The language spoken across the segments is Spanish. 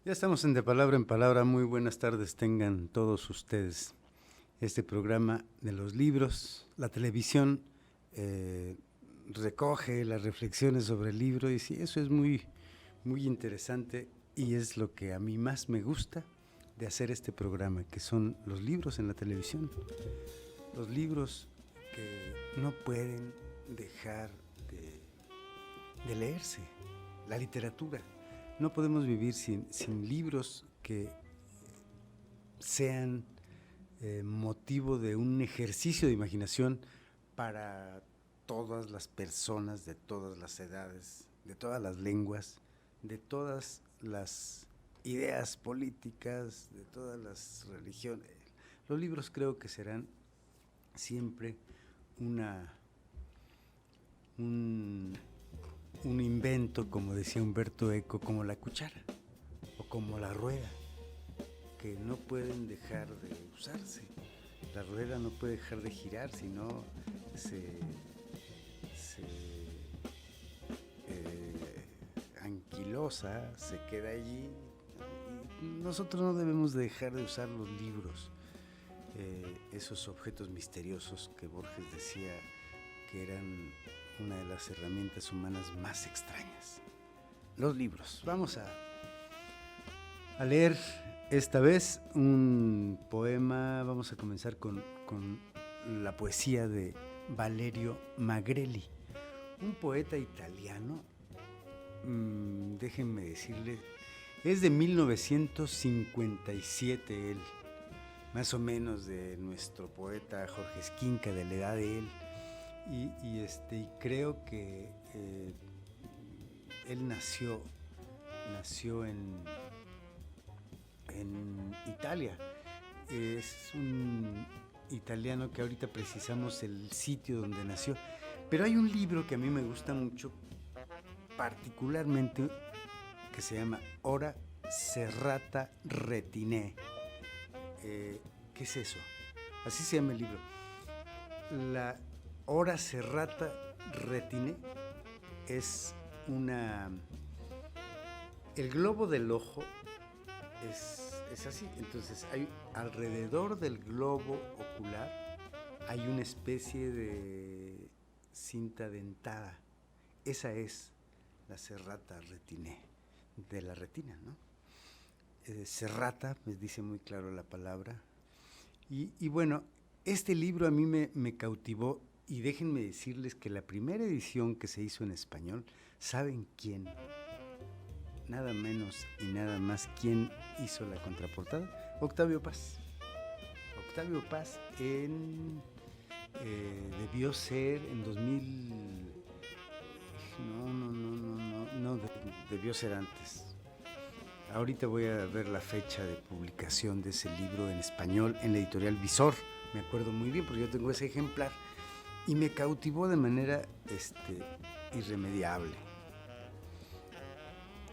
Ya estamos en De Palabra en Palabra. Muy buenas tardes tengan todos ustedes. Este programa de los libros, la televisión recoge las reflexiones sobre el libro y sí, eso es muy interesante y es lo que a mí más me gusta de hacer este programa, que son los libros en la televisión. Los libros que no pueden dejar de leerse, la literatura. No podemos vivir sin libros que sean motivo de un ejercicio de imaginación para todas las personas, de todas las edades, de todas las lenguas, de todas las ideas políticas, de todas las religiones. Los libros creo que serán siempre un invento, como decía Humberto Eco, como la cuchara o como la rueda, que no pueden dejar de usarse. La rueda no puede dejar de girar, sino se anquilosa, se queda allí. Y nosotros no debemos dejar de usar los libros, esos objetos misteriosos que Borges decía que eran una de las herramientas humanas más extrañas. Los libros. Vamos a leer esta vez un poema. Vamos a comenzar con la poesía de Valerio Magrelli, un poeta italiano. Déjenme decirles, es de 1957 él, más o menos de nuestro poeta Jorge Esquinca, de la edad de él. Y creo que él nació en Italia. Es un italiano que ahorita precisamos el sitio donde nació. Pero hay un libro que a mí me gusta mucho, particularmente, que se llama Ora Serrata Retine. ¿Qué es eso? Así se llama el libro. La Ora Serrata Retine es el globo del ojo es así. Entonces hay alrededor del globo ocular hay una especie de cinta dentada. Esa es la serrata retine, de la retina, ¿no? Serrata, me dice muy claro la palabra. Y bueno, este libro a mí me cautivó, y déjenme decirles que la primera edición que se hizo en español, ¿saben quién? Nada menos y nada más, ¿quién hizo la contraportada? Octavio Paz. Octavio Paz debió ser en 2000. No, debió ser antes. Ahorita voy a ver la fecha de publicación de ese libro en español en la editorial Visor. Me acuerdo muy bien porque yo tengo ese ejemplar y me cautivó de manera irremediable.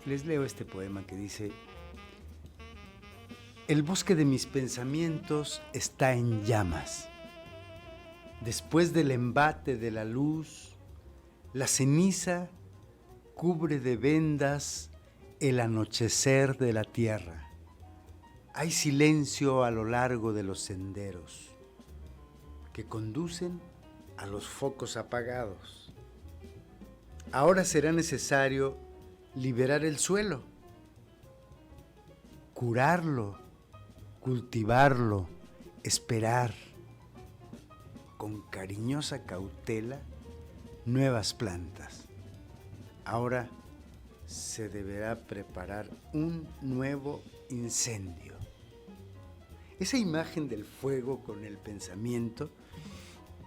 Les leo este poema que dice: el bosque de mis pensamientos está en llamas. Después del embate de la luz, la ceniza cubre de vendas el anochecer de la tierra. Hay silencio a lo largo de los senderos que conducen a los focos apagados. Ahora será necesario liberar el suelo, curarlo, cultivarlo, esperar con cariñosa cautela nuevas plantas. Ahora se deberá preparar un nuevo incendio. Esa imagen del fuego con el pensamiento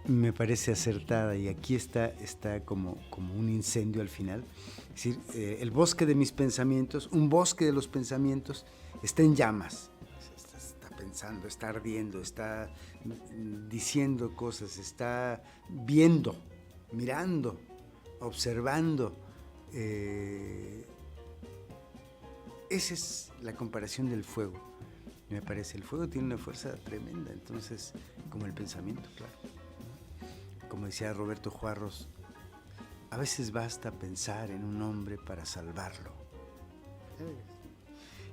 me parece acertada, y aquí está como un incendio al final. Es decir, el bosque de mis pensamientos, un bosque de los pensamientos, está en llamas. Está pensando, está ardiendo, está diciendo cosas, está viendo, mirando, observando. Esa es la comparación del fuego. Me parece, el fuego tiene una fuerza tremenda, entonces, como el pensamiento, claro. Como decía Roberto Juarros, a veces basta pensar en un hombre para salvarlo.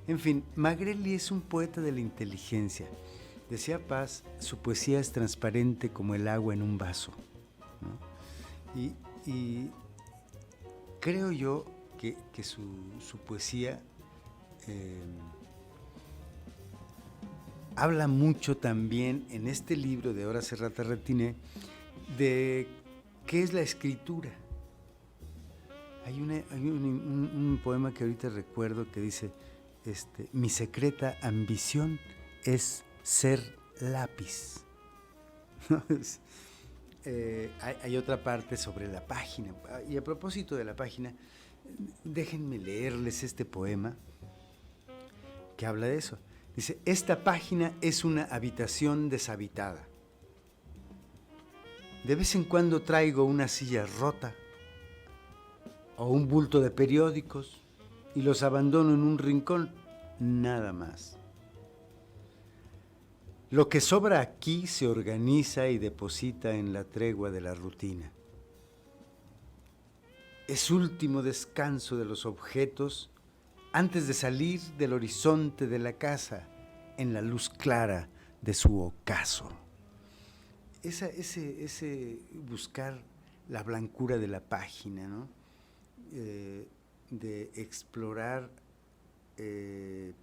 En fin, Magrelli es un poeta de la inteligencia. Decía Paz, su poesía es transparente como el agua en un vaso, ¿no? Y creo yo que su poesía habla mucho también en este libro de Horace Serrata Martínez de qué es la escritura. Hay un poema que ahorita recuerdo que dice, mi secreta ambición es ser lápiz. Hay otra parte sobre la página. Y a propósito de la página, déjenme leerles este poema que habla de eso. Dice, esta página es una habitación deshabitada. De vez en cuando traigo una silla rota o un bulto de periódicos y los abandono en un rincón, nada más. Lo que sobra aquí se organiza y deposita en la tregua de la rutina. Es último descanso de los objetos antes de salir del horizonte de la casa en la luz clara de su ocaso. Ese buscar la blancura de la página, ¿no? De explorar qué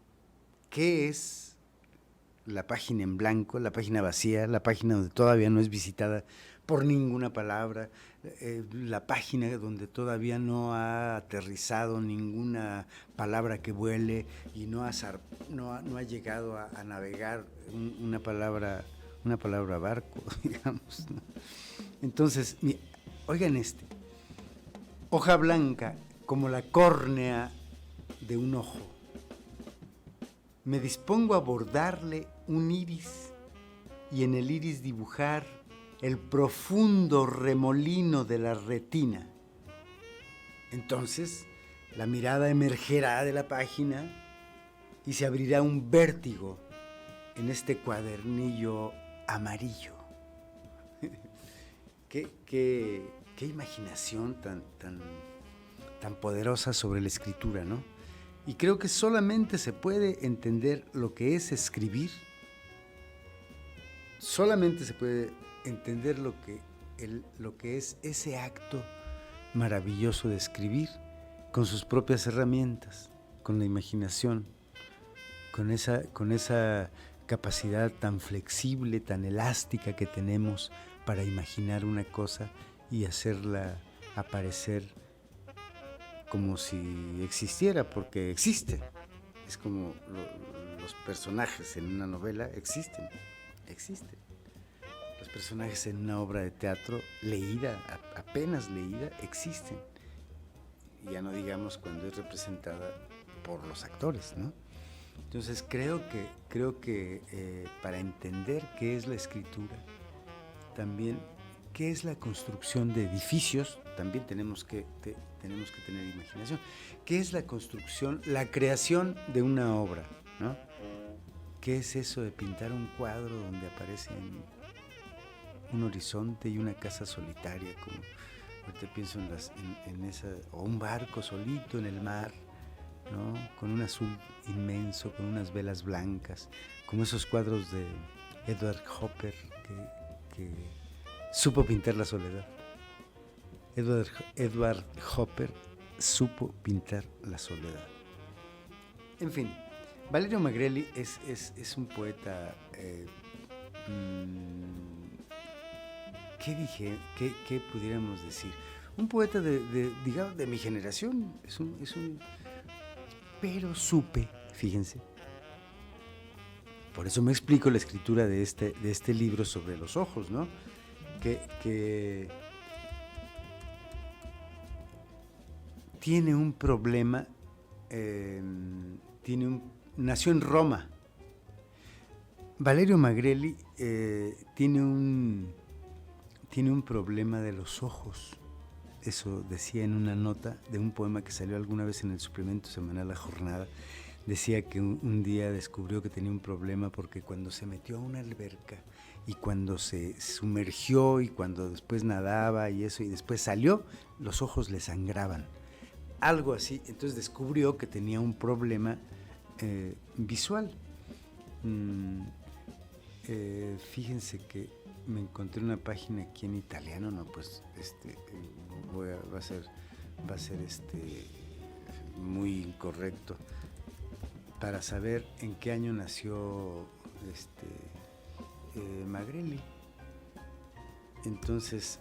es la página en blanco, la página vacía, la página donde todavía no es visitada por ninguna palabra, la página donde todavía no ha aterrizado ninguna palabra que vuele y no ha llegado a navegar una palabra barco, digamos, ¿no? Entonces, oigan hoja blanca como la córnea de un ojo. Me dispongo a bordarle un iris y en el iris dibujar el profundo remolino de la retina. Entonces, la mirada emergerá de la página y se abrirá un vértigo en este cuadernillo amarillo. Qué imaginación tan poderosa sobre la escritura, ¿no? Y creo que solamente se puede entender lo que es escribir, solamente se puede entender lo que es ese acto maravilloso de escribir con sus propias herramientas, con la imaginación, con esa capacidad tan flexible, tan elástica que tenemos para imaginar una cosa y hacerla aparecer como si existiera, porque existe. Es como los personajes en una novela existen. Los personajes en una obra de teatro leída, apenas leída, existen. Y ya no digamos cuando es representada por los actores, ¿no? Entonces creo que para entender qué es la escritura, también qué es la construcción de edificios, también tenemos que tener imaginación. ¿Qué es la construcción, la creación de una obra, ¿no? ¿Qué es eso de pintar un cuadro donde aparece un horizonte y una casa solitaria, como ahorita pienso en esa, o un barco solito en el mar, ¿no? Con un azul inmenso, con unas velas blancas, como esos cuadros de Edward Hopper que supo pintar la soledad. Edward Hopper supo pintar la soledad. En fin, Valerio Magrelli es un poeta. ¿Qué pudiéramos decir? Un poeta digamos, de mi generación. Pero supe, fíjense. Por eso me explico la escritura de este libro sobre los ojos, ¿no? Que tiene un problema, nació en Roma. Valerio Magrelli tiene un problema de los ojos. Eso decía en una nota de un poema que salió alguna vez en el suplemento semanal La Jornada. Decía que un día descubrió que tenía un problema porque cuando se metió a una alberca y cuando se sumergió y cuando después nadaba y eso y después salió, los ojos le sangraban. Algo así. Entonces descubrió que tenía un problema visual. Fíjense que me encontré una página aquí en italiano, no, pues va a ser muy incorrecto para saber en qué año nació Magrelli. Entonces,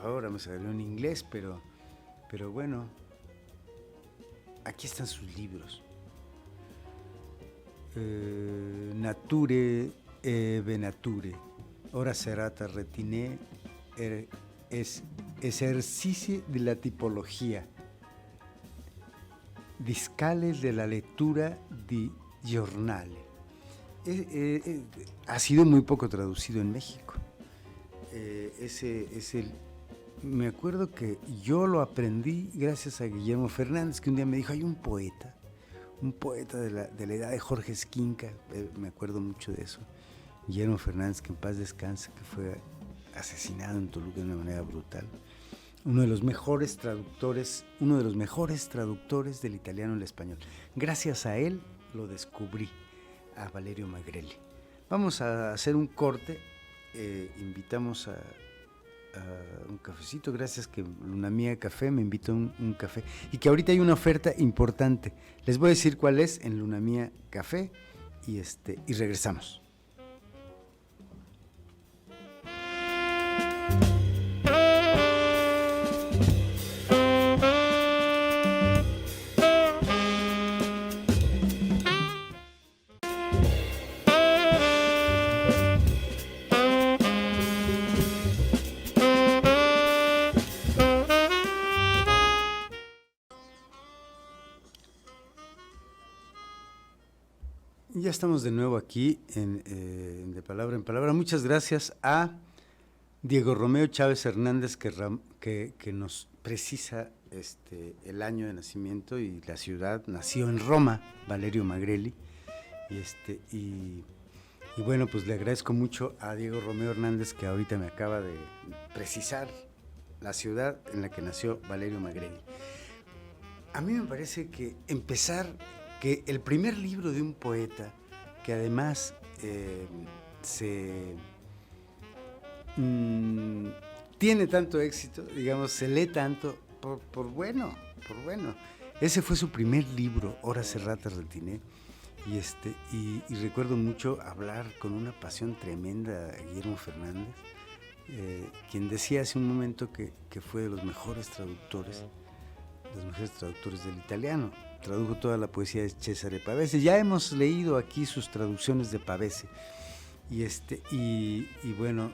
ahora me salió en inglés, pero bueno, aquí están sus libros. Nature e Venature, ora serata retine, esercizi de la tipología, discales de la lectura di giornale. Ha sido muy poco traducido en México. Me acuerdo que yo lo aprendí gracias a Guillermo Fernández, que un día me dijo, hay un poeta de la edad de Jorge Esquinca, me acuerdo mucho de eso, Guillermo Fernández, que en paz descanse, que fue asesinado en Toluca de una manera brutal, uno de los mejores traductores del italiano al español. Gracias a él lo descubrí, a Valerio Magrelli. Vamos a hacer un corte, invitamos a un cafecito, gracias que Luna Mía Café me invitó a un café, y que ahorita hay una oferta importante, les voy a decir cuál es en Luna Mía Café, y regresamos. Ya estamos de nuevo aquí en De Palabra en Palabra. Muchas gracias a Diego Romeo Chávez Hernández que nos precisa el año de nacimiento y la ciudad. Nació en Roma, Valerio Magrelli. Y bueno, pues le agradezco mucho a Diego Romeo Hernández, que ahorita me acaba de precisar la ciudad en la que nació Valerio Magrelli. A mí me parece que el primer libro de un poeta, que además tiene tanto éxito, digamos, se lee tanto, por bueno. Ese fue su primer libro, Ora serrata retine, y recuerdo mucho hablar con una pasión tremenda a Guillermo Fernández, quien decía hace un momento que fue de los mejores traductores del italiano. Tradujo toda la poesía de Cesare Pavese. Ya hemos leído aquí sus traducciones de Pavese. Y bueno,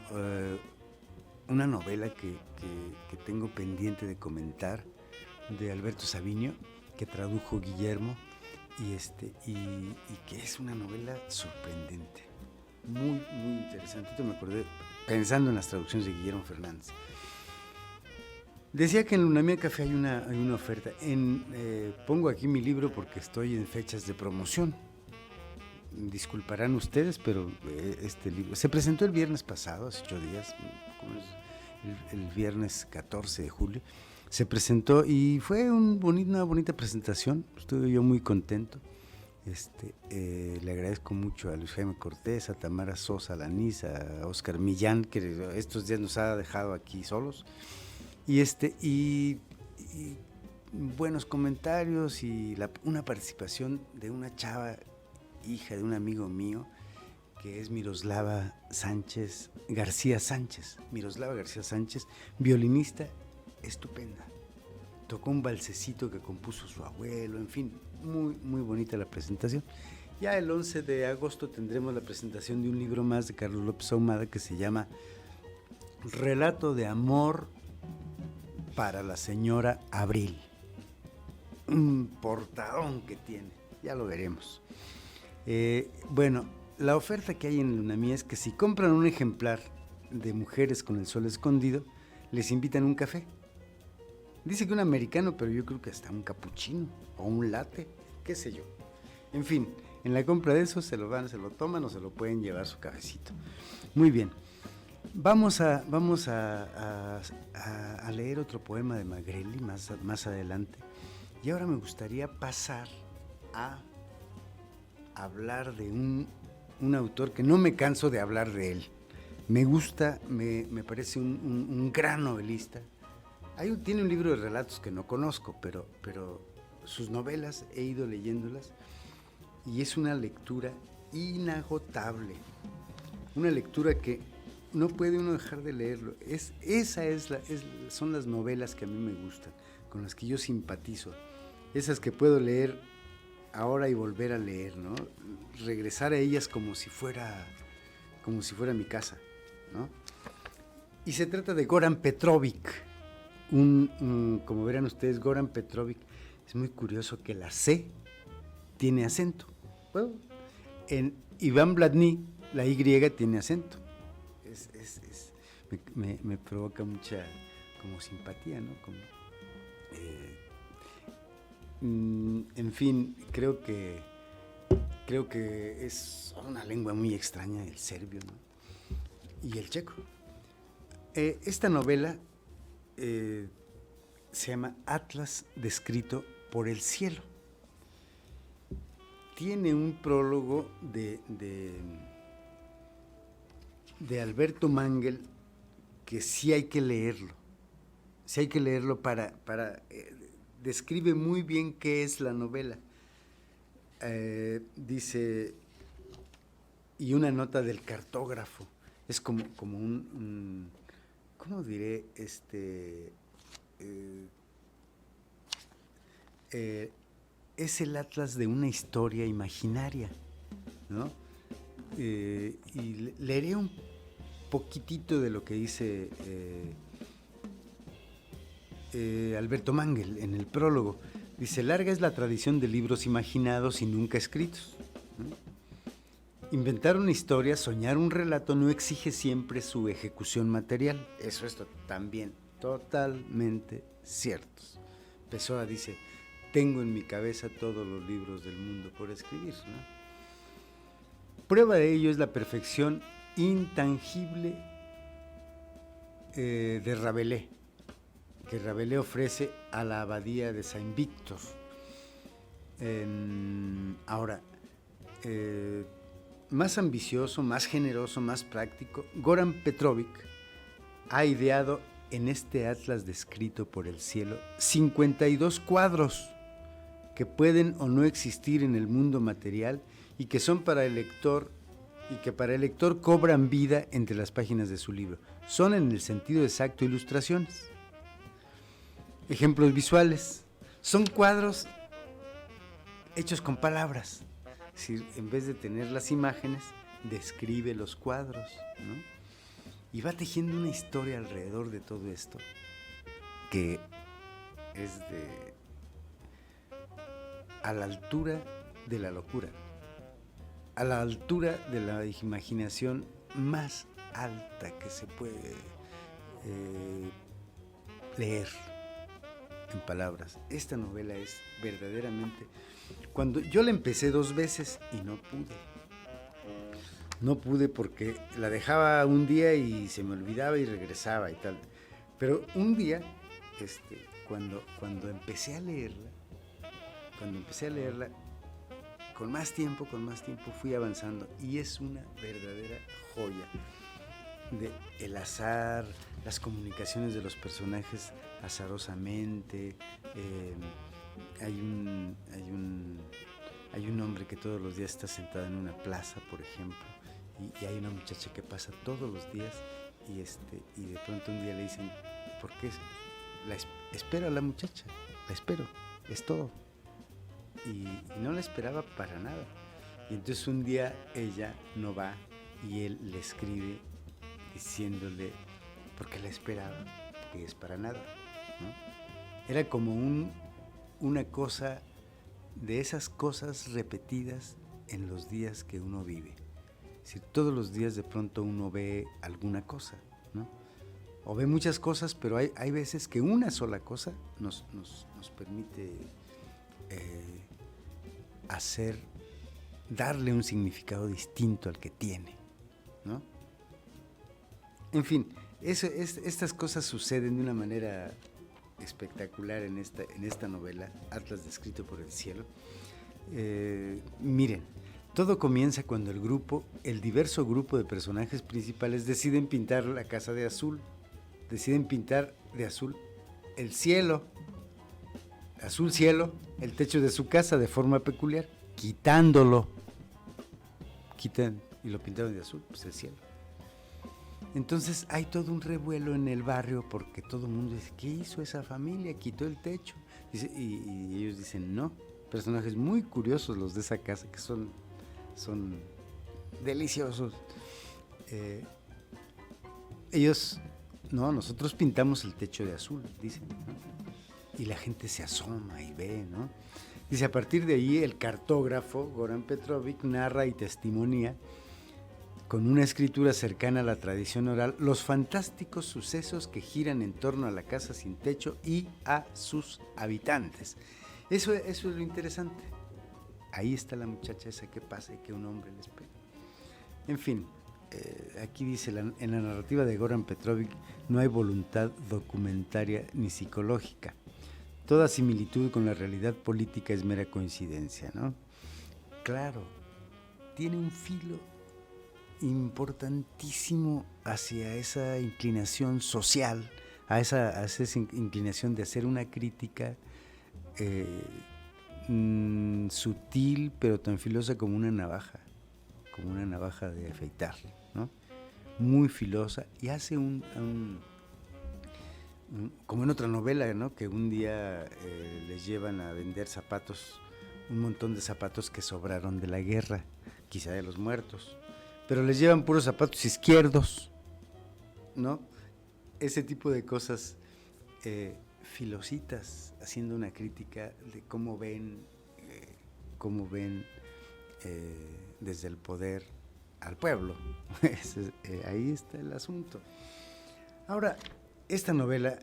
una novela que tengo pendiente de comentar, de Alberto Savinio, que tradujo Guillermo, y que es una novela sorprendente, muy, muy interesante. Me acordé pensando en las traducciones de Guillermo Fernández. Decía que en Luna Mía Café hay una oferta. Pongo aquí mi libro porque estoy en fechas de promoción. Disculparán ustedes, pero este libro se presentó el viernes pasado, hace 8 días, el viernes 14 de julio. Se presentó y fue una bonita presentación. Estuve yo muy contento. Le agradezco mucho a Luis Jaime Cortés, a Tamara Sosa Lanís, a Oscar Millán, que estos días nos ha dejado aquí solos. Y buenos comentarios y una participación de una chava, hija de un amigo mío, que es Miroslava García Sánchez, violinista estupenda. Tocó un valsecito que compuso su abuelo, en fin, muy, muy bonita la presentación. Ya el 11 de agosto tendremos la presentación de un libro más de Carlos López Ahumada que se llama Relato de amor para la señora Abril. Un portadón que tiene, ya lo veremos. Bueno, la oferta que hay en Luna Mía es que si compran un ejemplar de Mujeres con el Sol Escondido, les invitan un café. Dice que un americano, pero yo creo que hasta un capuchino o un latte, qué sé yo. En fin, en la compra de eso se lo toman o se lo pueden llevar su cafecito. Muy bien. Vamos a leer otro poema de Magrelli más adelante. Y ahora me gustaría pasar a hablar de un autor que no me canso de hablar de él. Me gusta, me parece un gran novelista. Tiene un libro de relatos que no conozco, pero sus novelas he ido leyéndolas y es una lectura inagotable. Una lectura que no puede uno dejar de leerlo. Son las novelas que a mí me gustan, con las que yo simpatizo. Esas que puedo leer ahora y volver a leer, ¿no? Regresar a ellas como si fuera mi casa, ¿no? Y se trata de Goran Petrovic. Como verán ustedes, Goran Petrovic, es muy curioso que la C tiene acento. Bueno, en Iván Blatný la Y tiene acento. Me provoca mucha como simpatía, ¿no? En fin, creo que es una lengua muy extraña, el serbio, ¿no? Y el checo. Esta novela se llama Atlas descrito por el cielo. Tiene un prólogo de Alberto Mangel que sí hay que leerlo. Sí hay que leerlo para describe muy bien qué es la novela. Dice, y una nota del cartógrafo. Es como un ¿cómo diré? Es el atlas de una historia imaginaria, ¿no? Y leeré un poquitito de lo que dice Alberto Mangel en el prólogo. Dice, larga es la tradición de libros imaginados y nunca escritos, ¿no? Inventar una historia, soñar un relato no exige siempre su ejecución material. Eso es también totalmente cierto. Pessoa dice, tengo en mi cabeza todos los libros del mundo por escribir, ¿no? Prueba de ello es la perfección intangible de Rabelais, que Rabelais ofrece a la abadía de Saint-Victor. Ahora, más ambicioso, más generoso, más práctico, Goran Petrovic ha ideado en este atlas descrito por el cielo 52 cuadros que pueden o no existir en el mundo material y que son para el lector y que para el lector cobran vida entre las páginas de su libro. Son en el sentido exacto ilustraciones. Ejemplos visuales. Son cuadros hechos con palabras. Es decir, en vez de tener las imágenes, describe los cuadros, ¿no? Y va tejiendo una historia alrededor de todo esto que es a la altura de la locura, a la altura de la imaginación más alta que se puede leer en palabras. Esta novela es verdaderamente... Cuando yo la empecé 2 veces y no pude porque la dejaba un día y se me olvidaba y regresaba y tal. Pero un día, cuando empecé a leerla, con más tiempo fui avanzando y es una verdadera joya. El azar, las comunicaciones de los personajes azarosamente. Hay un hombre que todos los días está sentado en una plaza, por ejemplo, y hay una muchacha que pasa todos los días y de pronto un día le dicen, ¿por qué? Espero a la muchacha, la espero, es todo. Y no la esperaba para nada. Y entonces un día ella no va y él le escribe diciéndole por qué la esperaba, que es para nada, ¿no? Era como una cosa de esas cosas repetidas en los días que uno vive. Es decir, todos los días de pronto uno ve alguna cosa, ¿no? O ve muchas cosas, pero hay veces que una sola cosa nos permite darle un significado distinto al que tiene, ¿no? En fin, estas cosas suceden de una manera espectacular en esta novela, Atlas descrito por el cielo. Miren, Todo comienza cuando el diverso grupo de personajes principales deciden pintar la casa de azul, deciden pintar de azul el cielo, azul cielo, el techo de su casa de forma peculiar, quitan y lo pintaron de azul, pues el cielo. Entonces hay todo un revuelo en el barrio porque todo el mundo dice, ¿qué hizo esa familia? Quitó el techo. Y ellos dicen, no. Personajes muy curiosos los de esa casa, que son deliciosos. Ellos, no, nosotros pintamos el techo de azul, dicen, ¿no? Y la gente se asoma y ve, ¿no? Dice, a partir de ahí el cartógrafo Goran Petrović narra y testimonia con una escritura cercana a la tradición oral los fantásticos sucesos que giran en torno a la casa sin techo y a sus habitantes. Eso es lo interesante. Ahí está la muchacha esa que pasa y que un hombre le espera. En fin, aquí dice, en la narrativa de Goran Petrović no hay voluntad documentaria ni psicológica. Toda similitud con la realidad política es mera coincidencia, ¿no? Claro, tiene un filo importantísimo hacia esa inclinación social, a esa inclinación de hacer una crítica sutil pero tan filosa como una navaja de afeitar, ¿no? Muy filosa, y hace como en otra novela, ¿no? Que un día les llevan a vender zapatos, un montón de zapatos que sobraron de la guerra, quizá de los muertos, pero les llevan puros zapatos izquierdos, ¿no? Ese tipo de cosas filositas, haciendo una crítica de cómo ven desde el poder al pueblo. Ahí está el asunto. Ahora, esta novela,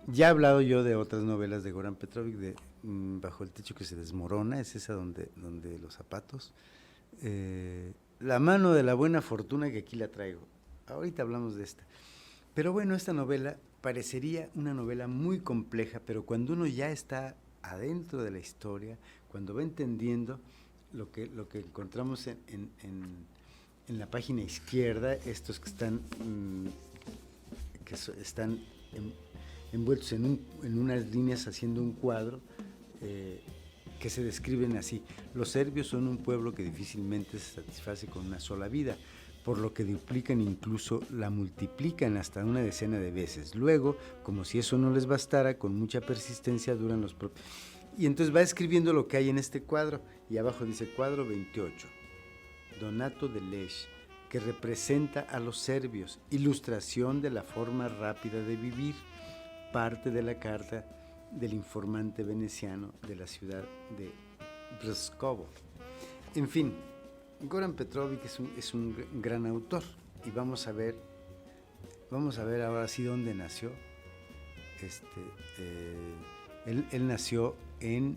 ya he hablado yo de otras novelas de Goran Petrović, de Bajo el techo que se desmorona, es esa donde los zapatos, La mano de la buena fortuna, que aquí la traigo. Ahorita hablamos de esta. Pero bueno, esta novela parecería una novela muy compleja, pero cuando uno ya está adentro de la historia, cuando va entendiendo lo que encontramos en la página izquierda, estos que están envueltos en unas líneas haciendo un cuadro, que se describen así: los serbios son un pueblo que difícilmente se satisface con una sola vida, por lo que duplican, incluso la multiplican hasta una decena de veces. Luego, como si eso no les bastara, con mucha persistencia duran los propios. Y entonces va escribiendo lo que hay en este cuadro, y abajo dice cuadro 28, Donato de Lech, que representa a los serbios, ilustración de la forma rápida de vivir, parte de la carta del informante veneciano de la ciudad de Brskovo. En fin, Goran Petrović es un gran autor, y vamos a ver ahora sí dónde nació. Él nació en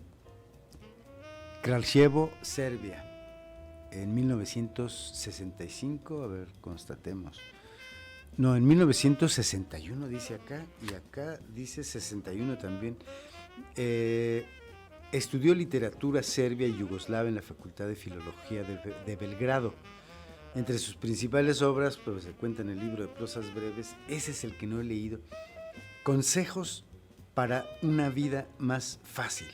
Kraljevo, Serbia, en 1965, a ver, constatemos. No, en 1961 dice acá, y acá dice 61 también. Estudió literatura serbia y yugoslava en la Facultad de Filología de Belgrado. Entre sus principales obras, pues se cuenta en el libro de prosas breves, ese es el que no he leído, Consejos para una vida más fácil.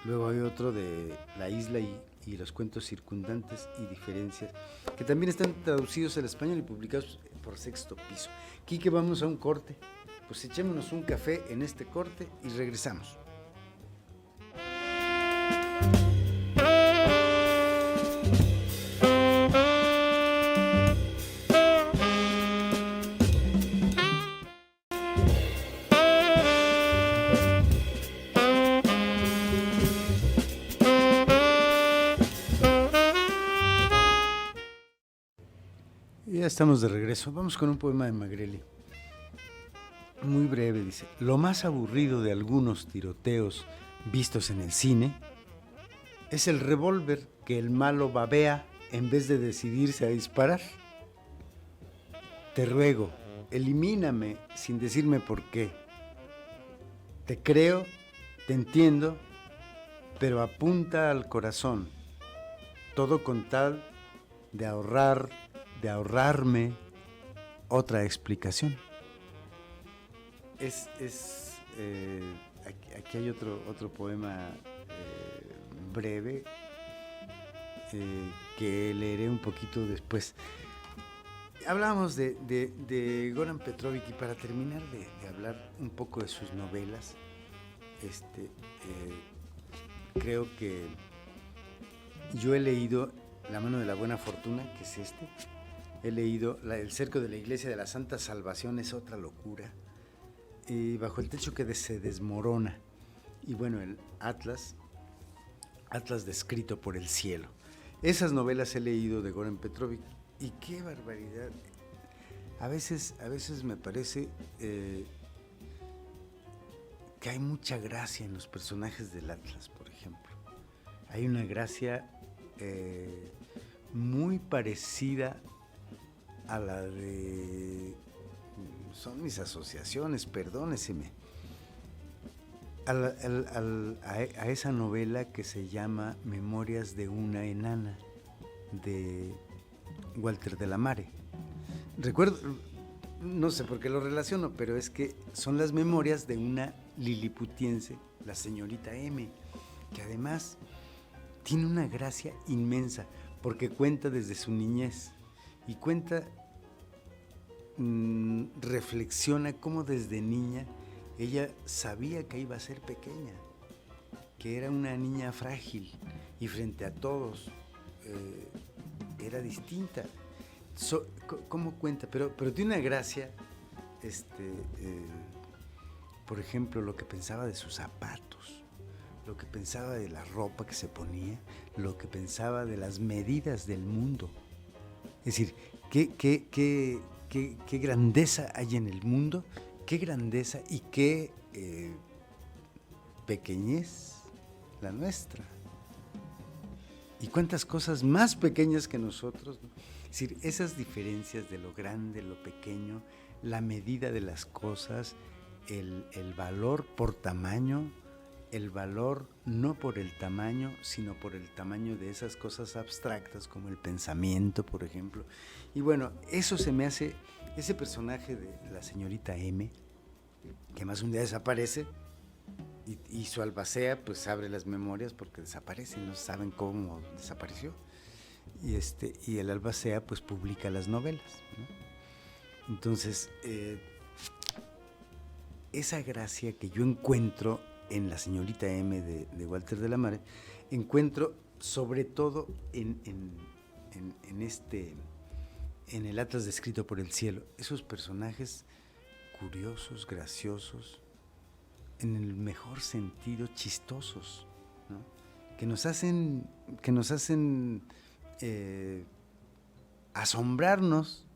Luego hay otro de La isla y los cuentos circundantes y diferencias, que también están traducidos al español y publicados por Sexto Piso. Quique, vamos a un corte. Pues echémonos un café en este corte y regresamos. Ya estamos de regreso. Vamos con un poema de Magreli. Muy breve, dice: lo más aburrido de algunos tiroteos vistos en el cine es el revólver que el malo babea en vez de decidirse a disparar. Te ruego, elimíname sin decirme por qué. Te creo, te entiendo, pero apunta al corazón. Todo con tal de ahorrarme otra explicación. Aquí hay otro poema breve que leeré un poquito después. Hablábamos de Goran Petrović, y para terminar de hablar un poco de sus novelas, creo que yo he leído La mano de la buena fortuna, que es he leído El cerco de la iglesia de la Santa Salvación, es otra locura, y Bajo el techo que se desmorona, y bueno, el Atlas descrito por el cielo. Esas novelas he leído de Goran Petrović, y qué barbaridad. A veces me parece que hay mucha gracia en los personajes del Atlas, por ejemplo. Hay una gracia muy parecida a la de... Son mis asociaciones, perdóneseme. A esa novela que se llama Memorias de una enana, de Walter de la Mare. Recuerdo, no sé por qué lo relaciono, pero es que son las memorias de una liliputiense, la señorita M, que además tiene una gracia inmensa, porque cuenta desde su niñez y reflexiona cómo desde niña ella sabía que iba a ser pequeña, que era una niña frágil y frente a todos era distinta. ¿Cómo cuenta? Pero tiene una gracia, por ejemplo, lo que pensaba de sus zapatos, lo que pensaba de la ropa que se ponía, lo que pensaba de las medidas del mundo. Es decir, qué grandeza hay en el mundo, qué grandeza y qué pequeñez la nuestra. Y cuántas cosas más pequeñas que nosotros, ¿no? Es decir, esas diferencias de lo grande, lo pequeño, la medida de las cosas, el valor por tamaño, el valor no por el tamaño, sino por el tamaño de esas cosas abstractas como el pensamiento, por ejemplo. Y bueno, eso se me hace, ese personaje de la señorita M, que más un día desaparece, y su albacea pues abre las memorias porque desaparece, no saben cómo desapareció, y el albacea pues publica las novelas, ¿no? Entonces esa gracia que yo encuentro en la señorita M de Walter de la Mare, encuentro sobre todo en el Atlas descrito por el cielo, esos personajes curiosos, graciosos, en el mejor sentido chistosos, ¿no? que nos hacen asombrarnos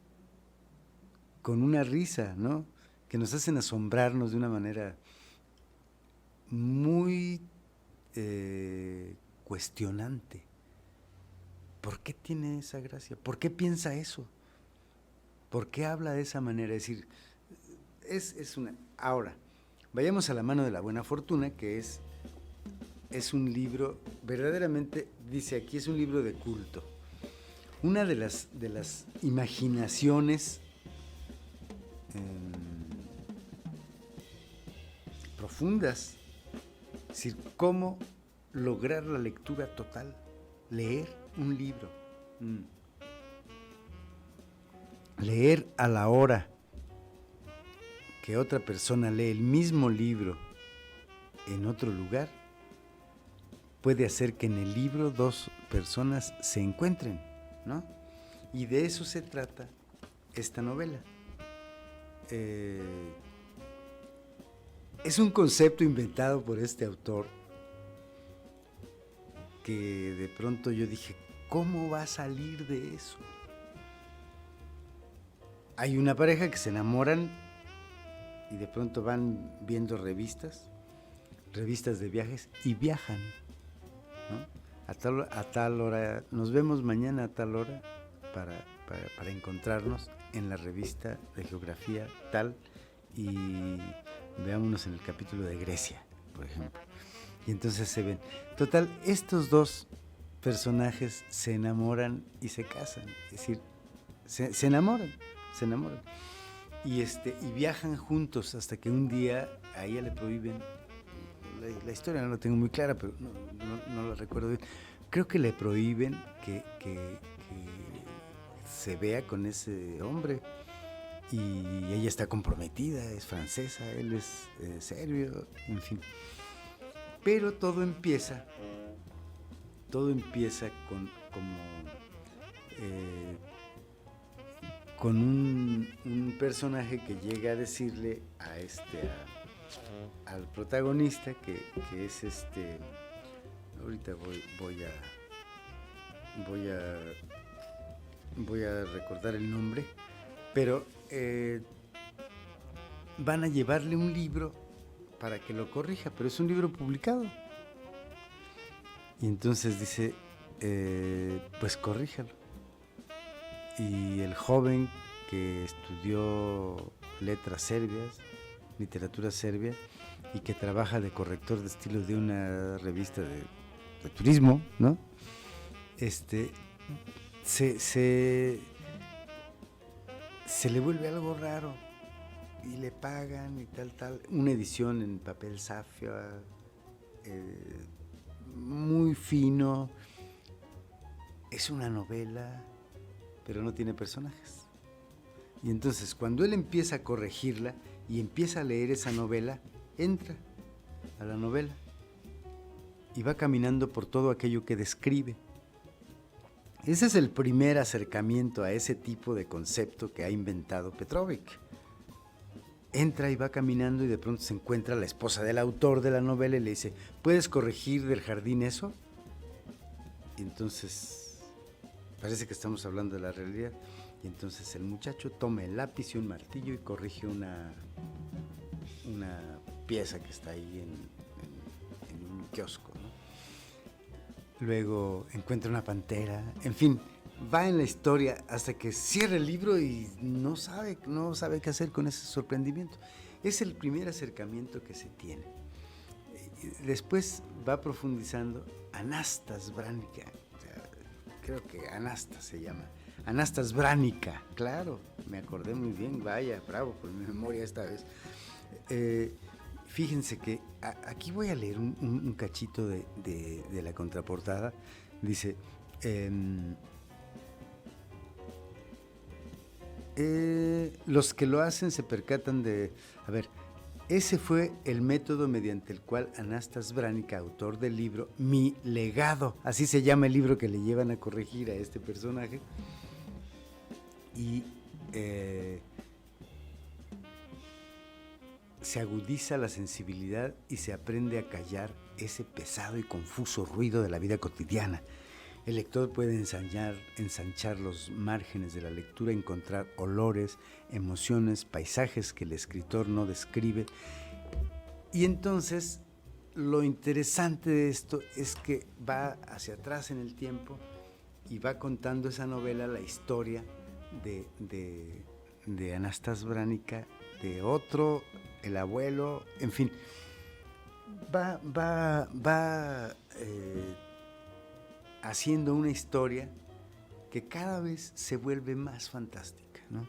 con una risa, ¿no? Que nos hacen asombrarnos de una manera muy cuestionante. ¿Por qué tiene esa gracia? ¿Por qué piensa eso? ¿Por qué habla de esa manera? Es decir, es una... Ahora, vayamos a La mano de la buena fortuna, que es un libro, verdaderamente, dice aquí, es un libro de culto. Una de las imaginaciones profundas, es decir, cómo lograr la lectura total, leer un libro, leer a la hora que otra persona lee el mismo libro en otro lugar, puede hacer que en el libro dos personas se encuentren, ¿no? Y de eso se trata esta novela. Es un concepto inventado por este autor que de pronto yo dije, ¿cómo va a salir de eso? Hay una pareja que se enamoran y de pronto van viendo revistas de viajes y viajan, ¿no? A tal hora, nos vemos mañana a tal hora para encontrarnos en la revista de geografía tal, y veámonos en el capítulo de Grecia, por ejemplo. Y entonces se ven. Total, estos dos personajes se enamoran y se casan, es decir, se enamoran. Y viajan juntos hasta que un día a ella le prohíben, la historia no la tengo muy clara, pero no la recuerdo bien, creo que le prohíben que se vea con ese hombre, y ella está comprometida, es francesa, él es serbio, en fin. Pero todo empieza con un personaje que llega a decirle al protagonista que es ahorita voy a recordar el nombre, pero van a llevarle un libro para que lo corrija, pero es un libro publicado. Y entonces dice, pues corríjalo. Y el joven que estudió letras serbias, literatura serbia, y que trabaja de corrector de estilo de una revista de turismo, ¿no? Se le vuelve algo raro y le pagan y tal, una edición en papel zafia, muy fino, es una novela, pero no tiene personajes. Y entonces cuando él empieza a corregirla y empieza a leer esa novela, entra a la novela y va caminando por todo aquello que describe. Ese es el primer acercamiento a ese tipo de concepto que ha inventado Petrovic. Entra y va caminando y de pronto se encuentra la esposa del autor de la novela y le dice, ¿puedes corregir del jardín eso? Y entonces parece que estamos hablando de la realidad. Y entonces el muchacho toma el lápiz y un martillo y corrige una pieza que está ahí en un kiosco, ¿no? Luego encuentra una pantera, en fin, va en la historia hasta que cierra el libro y no sabe qué hacer con ese sorprendimiento. Es el primer acercamiento que se tiene. Después va profundizando Anastas Branica, o sea, creo que Anastas se llama, Anastas Branica, claro, me acordé muy bien, vaya, bravo por mi memoria esta vez. Fíjense que aquí voy a leer un cachito de la contraportada. Dice, los que lo hacen se percatan de... A ver, ese fue el método mediante el cual Anastas Branica, autor del libro Mi Legado, así se llama el libro que le llevan a corregir a este personaje, y se agudiza la sensibilidad y se aprende a callar ese pesado y confuso ruido de la vida cotidiana. El lector puede ensanchar los márgenes de la lectura, encontrar olores, emociones, paisajes que el escritor no describe. Y entonces, lo interesante de esto es que va hacia atrás en el tiempo y va contando esa novela, la historia de Anastas Branica, de otro, el abuelo, en fin, va haciendo una historia que cada vez se vuelve más fantástica, ¿no?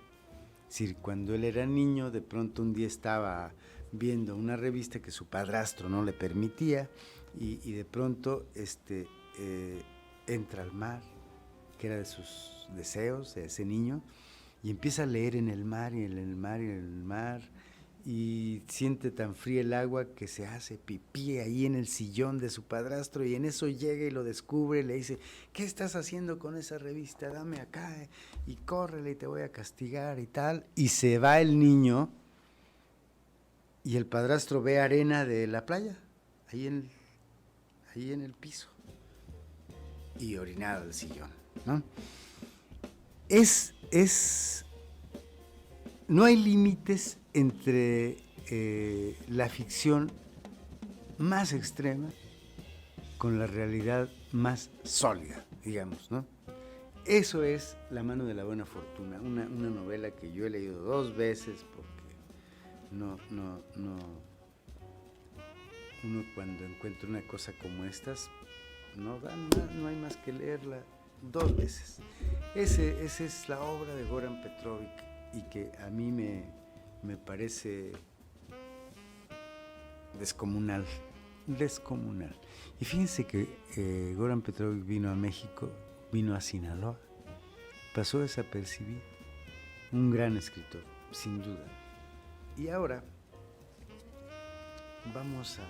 Es decir, cuando él era niño, de pronto un día estaba viendo una revista que su padrastro no le permitía y de pronto entra al mar, que era de sus deseos, de ese niño, y empieza a leer en el mar y en el mar y en el mar, y siente tan fría el agua que se hace pipí ahí en el sillón de su padrastro, y en eso llega y lo descubre, le dice, ¿qué estás haciendo con esa revista? Dame acá, y córrele y te voy a castigar y tal, y se va el niño, y el padrastro ve arena de la playa, ahí en el piso, y orinado del sillón, ¿no? No hay límites entre la ficción más extrema con la realidad más sólida, digamos, ¿no? Eso es La mano de la buena fortuna, una novela que yo he leído 2 veces porque uno cuando encuentra una cosa como estas no hay más que leerla 2 veces. Esa es la obra de Goran Petrovic y que a mí me parece descomunal. Y fíjense que Goran Petrovic vino a México, vino a Sinaloa, pasó desapercibido, un gran escritor, sin duda. Y ahora vamos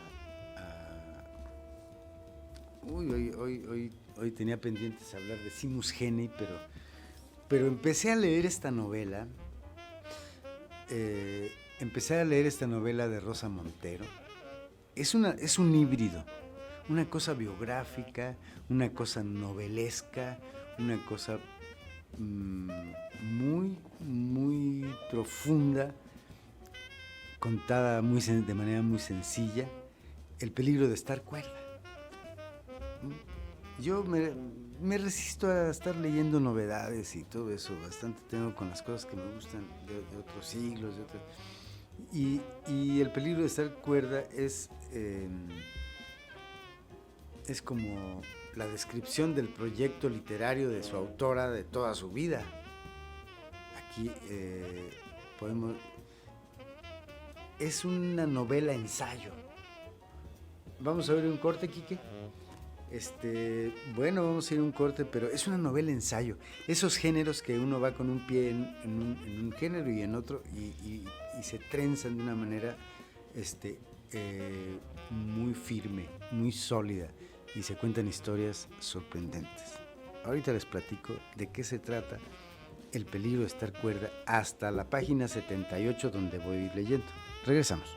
hoy tenía pendientes hablar de Simus Genei, pero empecé a leer esta novela. Empecé a leer esta novela de Rosa Montero. Es un híbrido, una cosa biográfica, una cosa novelesca, una cosa muy, muy profunda, contada de manera muy sencilla. El peligro de estar cuerda. Yo me resisto a estar leyendo novedades y todo eso, bastante tengo con las cosas que me gustan de otros siglos, y el peligro de estar cuerda es como la descripción del proyecto literario de su autora de toda su vida. Aquí es una novela ensayo. Vamos a ver un corte, Quique. Bueno, vamos a ir a un corte, pero es una novela ensayo. Esos géneros que uno va con un pie en un género y en otro y se trenzan de una manera muy firme, muy sólida, y se cuentan historias sorprendentes. Ahorita les platico de qué se trata El peligro de estar cuerda hasta la página 78 donde voy a ir leyendo. Regresamos.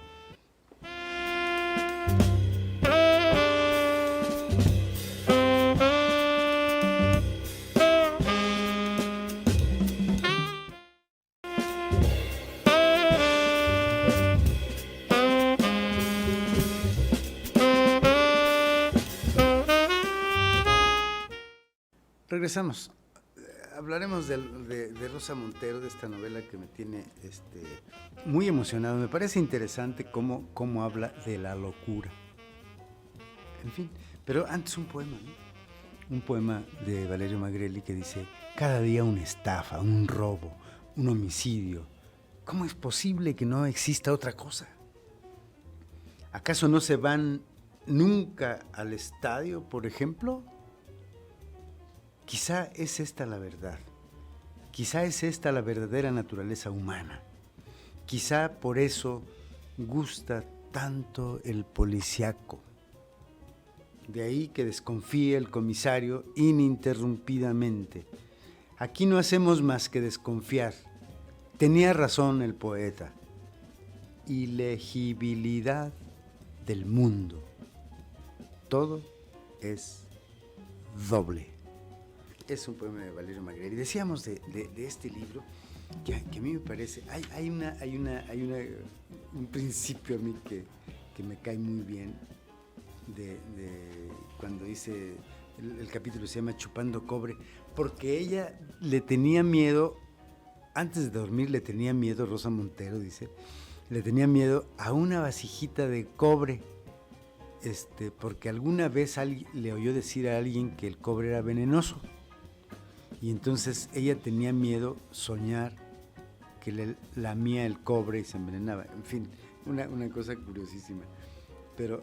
Regresamos. Hablaremos de Rosa Montero, de esta novela que me tiene muy emocionado. Me parece interesante cómo habla de la locura. En fin, pero antes un poema, ¿no? Un poema de Valerio Magrelli que dice: cada día una estafa, un robo, un homicidio. ¿Cómo es posible que no exista otra cosa? ¿Acaso no se van nunca al estadio, por ejemplo? Quizá es esta la verdad. Quizá es esta la verdadera naturaleza humana. Quizá por eso gusta tanto el policíaco. De ahí que desconfíe el comisario ininterrumpidamente. Aquí no hacemos más que desconfiar. Tenía razón el poeta. Ilegibilidad del mundo. Todo es doble. Es un poema de Valerio Magrelli. Decíamos de este libro que a mí me parece, hay un principio a mí que me cae muy bien de cuando dice, el capítulo se llama Chupando Cobre, porque ella le tenía miedo, antes de dormir le tenía miedo, Rosa Montero dice, le tenía miedo a una vasijita de cobre, porque alguna vez le oyó decir a alguien que el cobre era venenoso. Y entonces ella tenía miedo soñar que le lamía el cobre y se envenenaba. En fin, una cosa curiosísima. Pero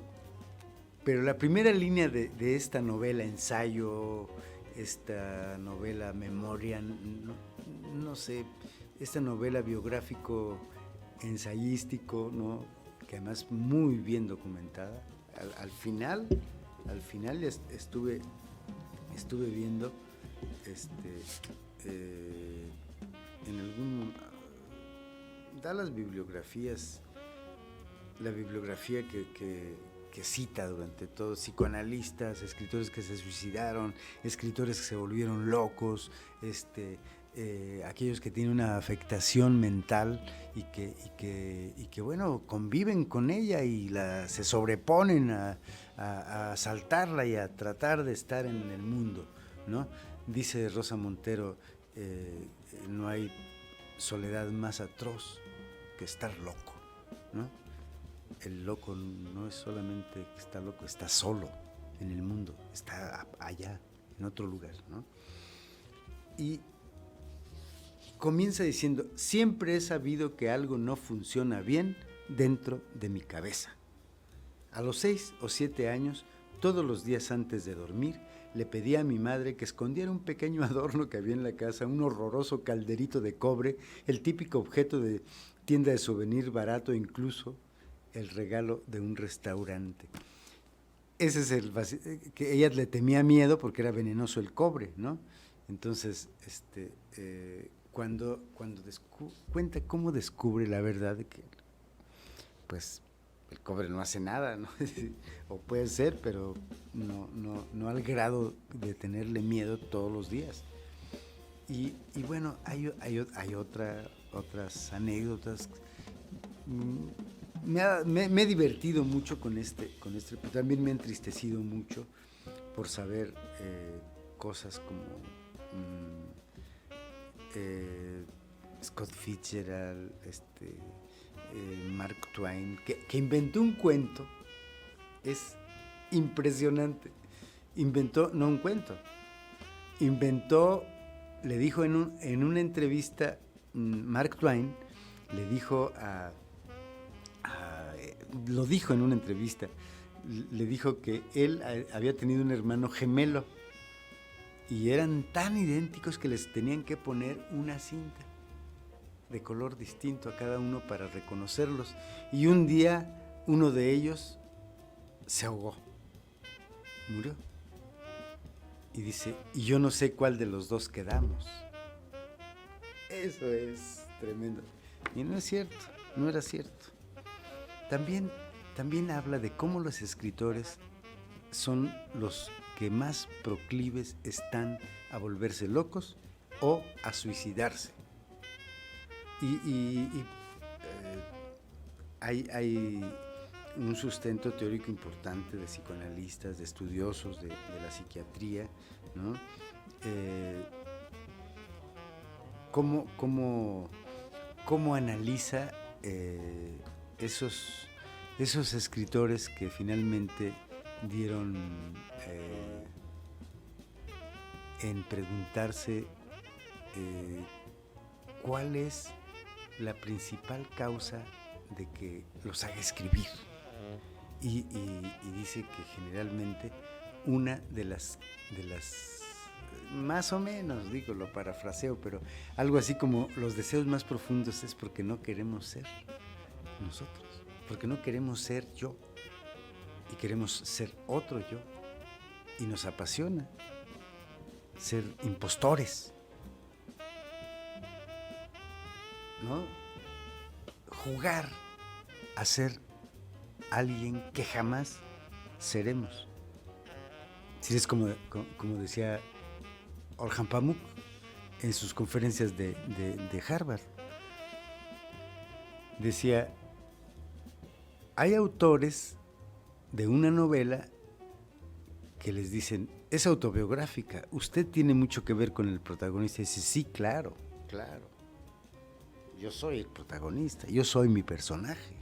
la primera línea de esta novela ensayo, esta novela memoria, no sé, esta novela biográfico ensayístico, ¿no? Que además muy bien documentada. Al final estuve viendo en algún da las bibliografías, la bibliografía que cita durante todo, psicoanalistas, escritores que se suicidaron, escritores que se volvieron locos, aquellos que tienen una afectación mental y que bueno, conviven con ella y se sobreponen a saltarla y a tratar de estar en el mundo, ¿no? Dice Rosa Montero, no hay soledad más atroz que estar loco, ¿no? El loco no es solamente que está loco, está solo, en el mundo, está allá, en otro lugar, ¿no? Y comienza diciendo, siempre he sabido que algo no funciona bien dentro de mi cabeza. A los 6 o 7 años, todos los días antes de dormir, le pedí a mi madre que escondiera un pequeño adorno que había en la casa, un horroroso calderito de cobre, el típico objeto de tienda de souvenir barato, incluso el regalo de un restaurante. Ese es el que ella le temía miedo porque era venenoso el cobre, ¿no? Entonces, cuando cuenta cómo descubre la verdad de que, pues, el cobre no hace nada, ¿no? O puede ser, pero no al grado de tenerle miedo todos los días. Y bueno, hay otras anécdotas. Me he divertido mucho con este, pero también me he entristecido mucho por saber cosas como Scott Fitzgerald, Mark Twain, que inventó un cuento. Es impresionante. Inventó, no un cuento, le dijo en una entrevista, Mark Twain le dijo lo dijo en una entrevista, le dijo que él había tenido un hermano gemelo y eran tan idénticos que les tenían que poner una cinta de color distinto a cada uno para reconocerlos. Y un día uno de ellos se ahogó, murió. Y dice, y yo no sé cuál de los dos quedamos. Eso es tremendo. Y no es cierto, no era cierto. También habla de cómo los escritores son los que más proclives están a volverse locos o a suicidarse. Hay un sustento teórico importante de psicoanalistas, de estudiosos de la psiquiatría, ¿no? ¿Cómo analiza esos escritores que finalmente dieron en preguntarse cuál es la principal causa de que los haga escribir? Y dice que generalmente una de las más o menos, digo, lo parafraseo, pero algo así como los deseos más profundos es porque no queremos ser nosotros, porque no queremos ser yo y queremos ser otro yo, y nos apasiona ser impostores, ¿no? Jugar a ser alguien que jamás seremos. Si es como decía Orhan Pamuk en sus conferencias de Harvard. Decía, hay autores de una novela que les dicen, es autobiográfica, usted tiene mucho que ver con el protagonista. Y dice, sí, claro, yo soy el protagonista, yo soy mi personaje.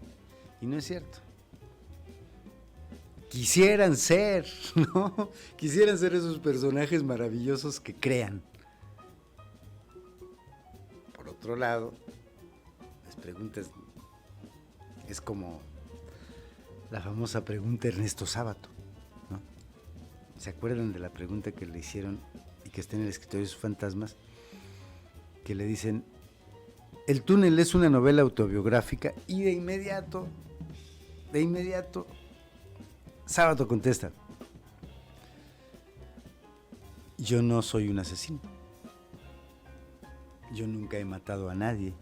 Y no es cierto. Quisieran ser, ¿no? Quisieran ser esos personajes maravillosos que crean. Por otro lado, las preguntas es como la famosa pregunta Ernesto Sábato, ¿no? ¿Se acuerdan de la pregunta que le hicieron y que está en el escritorio de sus fantasmas? Que le dicen, El túnel es una novela autobiográfica, y de inmediato, Sábato contesta, yo no soy un asesino, yo nunca he matado a nadie.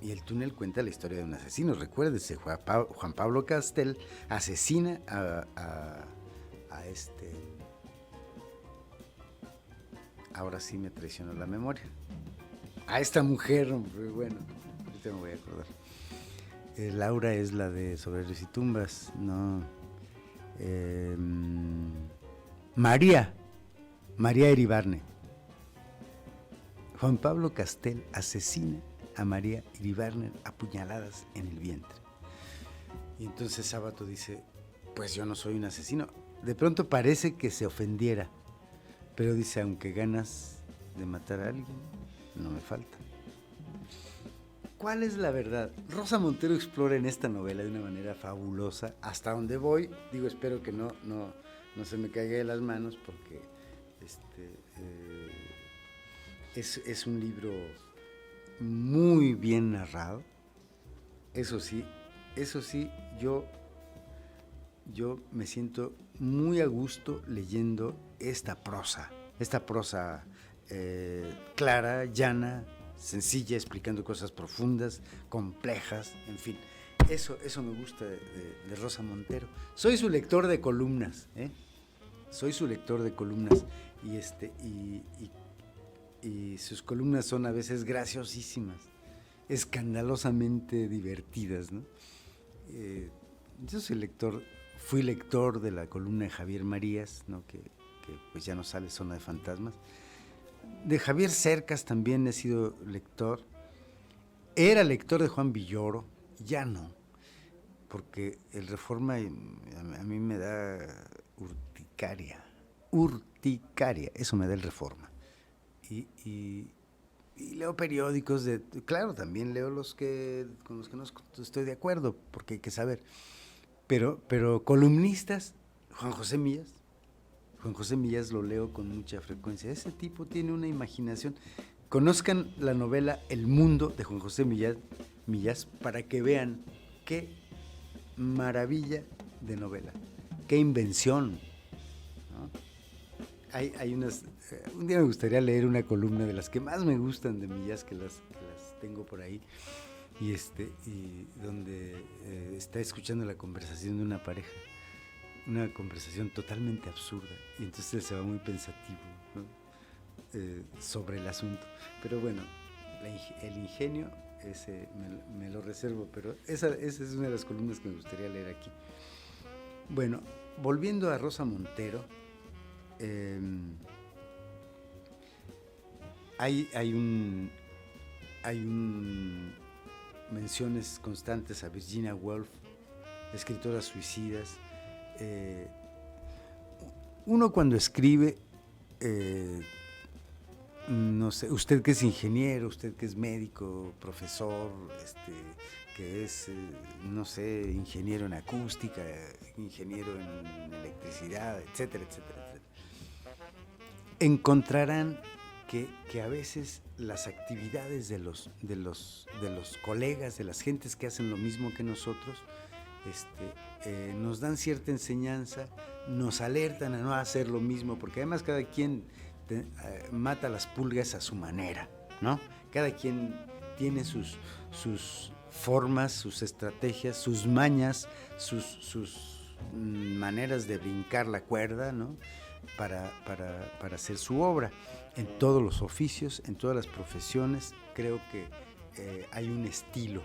Y el túnel cuenta la historia de un asesino. Recuérdese, Juan Pablo Castel asesina ahora sí me traicionó la memoria, a esta mujer, hombre, bueno, ahorita me voy a acordar. Laura es la de Soberbios y Tumbas, no. María Iribarne. Juan Pablo Castel asesina a María Iribarne a puñaladas en el vientre. Y entonces Sábato dice, pues yo no soy un asesino. de pronto parece que se ofendiera, pero dice, aunque ganas de matar a alguien, no me faltan. ¿Cuál es la verdad? Rosa Montero explora en esta novela de una manera fabulosa, hasta donde voy, digo, espero que no se me caiga de las manos, porque es un libro muy bien narrado. Eso sí, yo me siento muy a gusto leyendo esta prosa clara, llana, sencilla, explicando cosas profundas, complejas, en fin. Eso me gusta de Rosa Montero. Soy su lector de columnas, soy su lector de columnas, y sus columnas son a veces graciosísimas, escandalosamente divertidas, ¿no? Yo fui lector de la columna de Javier Marías, ¿no? que pues ya no sale, Zona de Fantasmas. De Javier Cercas también he sido lector. Era lector de Juan Villoro, ya no, porque el Reforma a mí me da urticaria, eso me da el Reforma. Y leo periódicos, claro, también leo con los que no estoy de acuerdo, porque hay que saber. Pero columnistas, Juan José Millas lo leo con mucha frecuencia. Ese tipo tiene una imaginación. Conozcan la novela El Mundo de Juan José Millas para que vean qué maravilla de novela, qué invención, ¿no? Hay unas... un día me gustaría leer una columna de las que más me gustan de Millas, que las tengo por ahí, y donde está escuchando la conversación de una pareja, una conversación totalmente absurda, y entonces él se va muy pensativo, ¿no? Sobre el asunto. Pero bueno, el ingenio ese me lo reservo, pero esa es una de las columnas que me gustaría leer aquí. Bueno, volviendo a Rosa Montero, hay menciones constantes a Virginia Woolf, escritoras suicidas. Uno cuando escribe, no sé, usted que es ingeniero, usted que es médico, profesor, que es, no sé, ingeniero en acústica, ingeniero en electricidad, etcétera, etcétera, etcétera, encontrarán que a veces las actividades de los colegas, de las gentes que hacen lo mismo que nosotros, nos dan cierta enseñanza, nos alertan a no hacer lo mismo, porque además cada quien mata las pulgas a su manera, ¿no? Cada quien tiene sus formas, sus estrategias, sus mañas, sus maneras de brincar la cuerda, ¿no? Para hacer su obra. En todos los oficios, en todas las profesiones, creo que hay un estilo.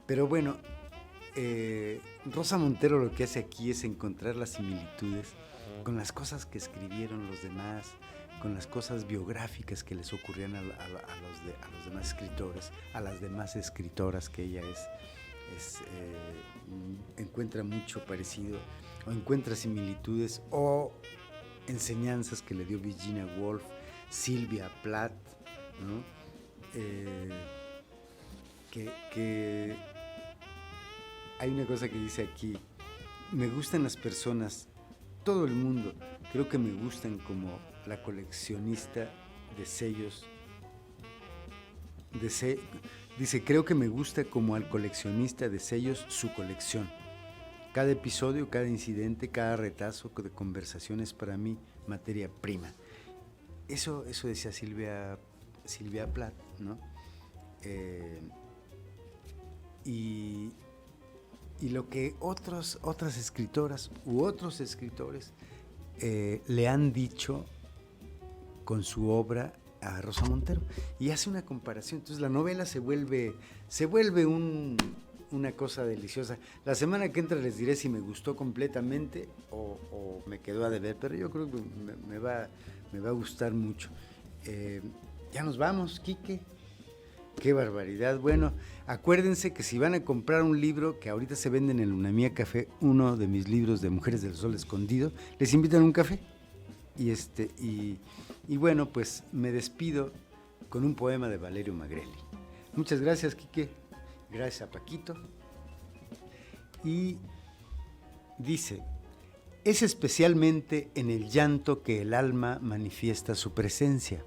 Pero bueno, Rosa Montero lo que hace aquí es encontrar las similitudes con las cosas que escribieron los demás, con las cosas biográficas que les ocurrían a los demás escritores, a las demás escritoras que ella encuentra mucho parecido, o encuentra similitudes o enseñanzas que le dio Virginia Woolf, Sylvia Plath, ¿no? Que hay una cosa que dice aquí: me gustan las personas, todo el mundo, creo que me gustan como la coleccionista de sellos, dice, creo que me gusta como al coleccionista de sellos su colección. Cada episodio, cada incidente, cada retazo de conversación es para mí materia prima. Eso decía Sylvia Plath, ¿no? Y lo que otras escritoras u otros escritores le han dicho con su obra a Rosa Montero, y hace una comparación. Entonces la novela se vuelve una cosa deliciosa. La semana que entra les diré si me gustó completamente o me quedó a deber, pero yo creo que me va a gustar mucho. Ya nos vamos, Quique. Qué barbaridad. Bueno, acuérdense que si van a comprar un libro, que ahorita se vende en el Unamía Café, uno de mis libros de Mujeres del Sol Escondido, les invitan a un café. Y bueno, pues me despido con un poema de Valerio Magreli. Muchas gracias, Quique. Gracias a Paquito. Y dice: es especialmente en el llanto que el alma manifiesta su presencia,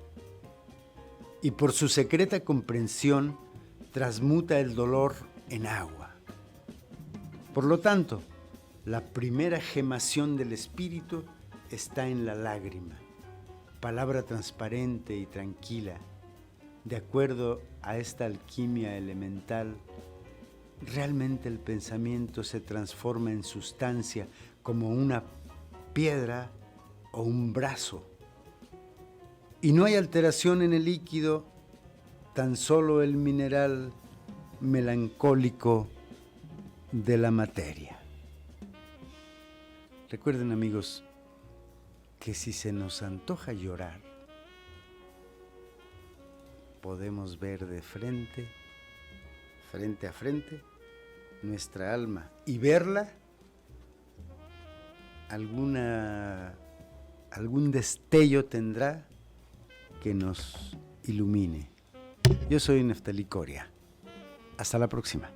y por su secreta comprensión transmuta el dolor en agua. Por lo tanto, la primera gemación del espíritu está en la lágrima, palabra transparente y tranquila. De acuerdo a esta alquimia elemental, realmente el pensamiento se transforma en sustancia como una piedra o un brazo. Y no hay alteración en el líquido, tan solo el mineral melancólico de la materia. Recuerden, amigos, que si se nos antoja llorar, podemos ver de frente a frente, nuestra alma y verla, algún destello tendrá que nos ilumine. Yo soy Neftalí Coria. Hasta la próxima.